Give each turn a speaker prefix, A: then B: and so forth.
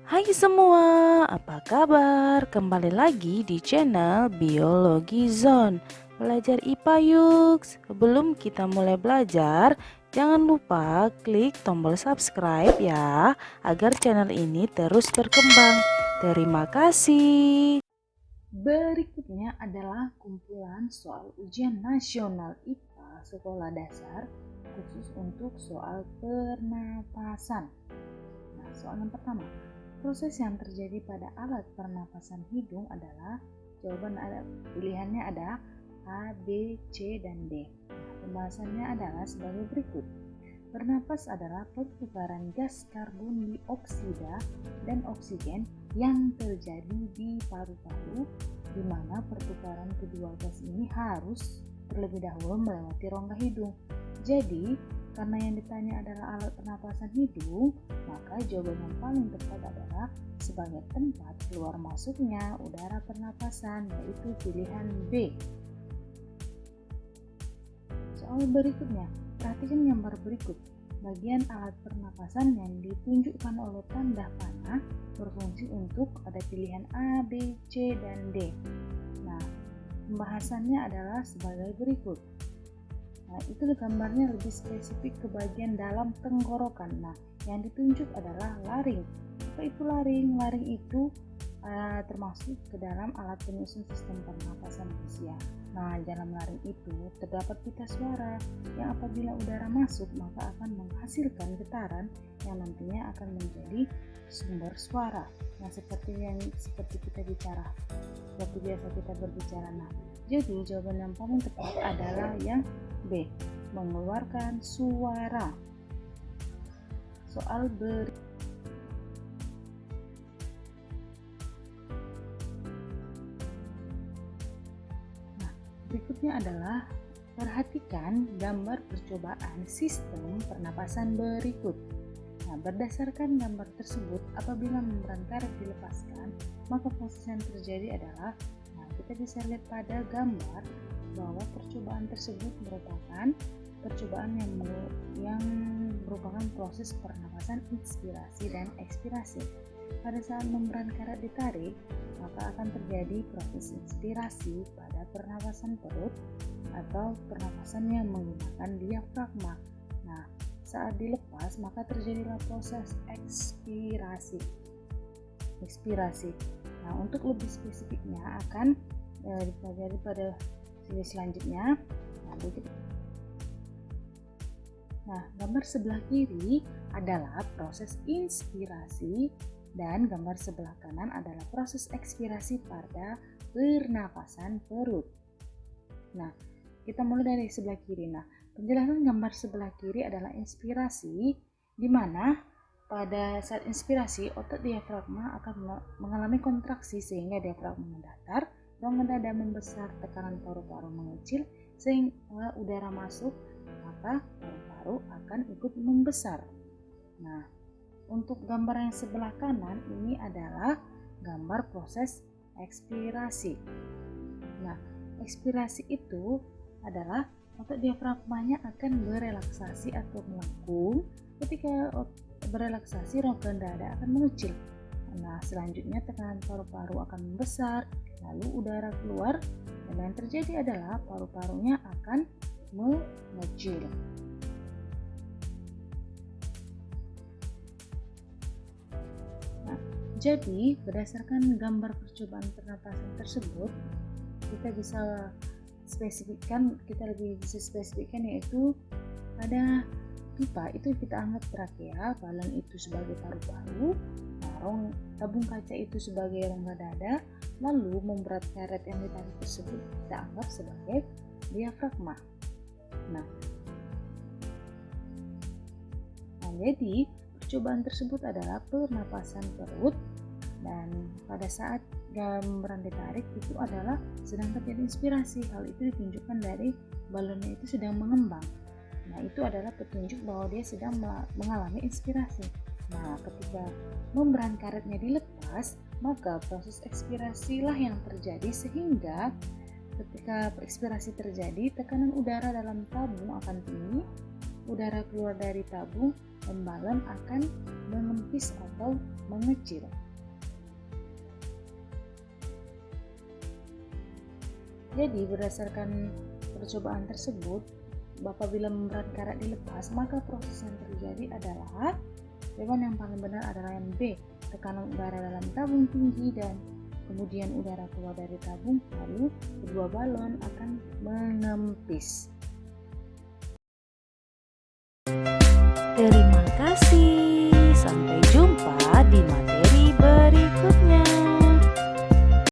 A: Hai semua, apa kabar? Kembali lagi di channel Biologi Zone. Belajar IPA yuk. Sebelum kita mulai belajar, jangan lupa klik tombol subscribe ya, agar channel ini terus berkembang. Terima kasih. Berikutnya adalah kumpulan soal ujian nasional IPA sekolah dasar khusus untuk soal pernapasan. Nah, soal yang pertama. Proses yang terjadi pada alat pernapasan hidung adalah pilihannya ada A, B, C, dan D. Nah, pembahasannya adalah sebagai berikut. Bernapas adalah pertukaran gas karbon dioksida dan oksigen yang terjadi di paru-paru, di mana pertukaran kedua gas ini harus terlebih dahulu melewati rongga hidung. Jadi, karena yang ditanya adalah alat pernapasan hidung, maka jawaban yang paling tepat adalah sebagai tempat keluar masuknya udara pernapasan, yaitu pilihan B. Soal berikutnya, perhatikan gambar berikut. Bagian alat pernapasan yang ditunjukkan oleh tanda panah berfungsi untuk ada pilihan A, B, C, dan D. Nah, pembahasannya adalah sebagai berikut. Nah, itu gambarnya lebih spesifik ke bagian dalam tenggorokan. Nah, yang ditunjuk adalah laring. Apa itu laring? Laring itu termasuk ke dalam alat penyusun sistem pernapasan manusia. Nah, dalam laring itu terdapat pita suara yang apabila udara masuk maka akan menghasilkan getaran yang nantinya akan menjadi sumber suara. Nah, seperti kita bicara, seperti biasa kita berbicara. Nah, jadi jawaban yang paling tepat adalah yang B, mengeluarkan suara. Soal berikutnya adalah perhatikan gambar percobaan sistem pernapasan berikut. Nah, berdasarkan gambar tersebut, apabila membran karet dilepaskan, maka proses yang terjadi adalah, kita bisa lihat pada gambar bahwa percobaan tersebut merupakan percobaan yang merupakan proses pernapasan inspirasi dan ekspirasi. Pada saat membran karet ditarik, maka akan terjadi proses inspirasi pada pernapasan perut atau pernapasan yang menggunakan diafragma. Nah, saat dilepas maka terjadilah proses ekspirasi. Nah, untuk lebih spesifiknya akan dipelajari pada sili selanjutnya. Nah, gambar sebelah kiri adalah proses inspirasi dan gambar sebelah kanan adalah proses ekspirasi pada pernapasan perut. Nah, kita mulai dari sebelah kiri. Nah, penjelasan gambar sebelah kiri adalah inspirasi, di mana pada saat inspirasi otot diafragma akan mengalami kontraksi sehingga diafragma mendatar, rongga dada membesar, tekanan paru-paru mengecil sehingga udara masuk, maka paru-paru akan ikut membesar. Nah, untuk gambar yang sebelah kanan ini adalah gambar proses ekspirasi. Nah, ekspirasi itu adalah otot diafragmanya akan berelaksasi atau melengkung. Ketika berelaksasi, rongga dada akan mengecil. Nah, selanjutnya tekanan paru-paru akan membesar, lalu udara keluar, dan yang terjadi adalah paru-parunya akan mengecil. Nah, jadi berdasarkan gambar percobaan pernapasan tersebut, kita lebih bisa spesifikkan, yaitu pada pipa itu kita anggap trakea, balon itu sebagai paru-paru, tabung kaca itu sebagai rongga dada, lalu membran karet yang ditarik tersebut kita anggap sebagai diafragma. Nah, jadi percobaan tersebut adalah pernapasan perut, dan pada saat gambaran ditarik itu adalah sedang terjadi inspirasi. Hal itu ditunjukkan dari balonnya itu sedang mengembang. Nah, itu adalah petunjuk bahwa dia sedang mengalami inspirasi. Nah, ketika membran karetnya dilepas, maka proses ekspirasilah yang terjadi, sehingga ketika ekspirasi terjadi, tekanan udara dalam tabung akan tinggi
B: udara keluar dari tabung dan balon akan mengempis atau mengecil. Jadi berdasarkan percobaan tersebut, apabila membran karet dilepas, maka proses yang terjadi adalah jawaban yang paling benar adalah yang B. Tekanan udara dalam tabung tinggi dan kemudian udara keluar dari tabung, lalu kedua balon akan mengempis.
A: Terima kasih.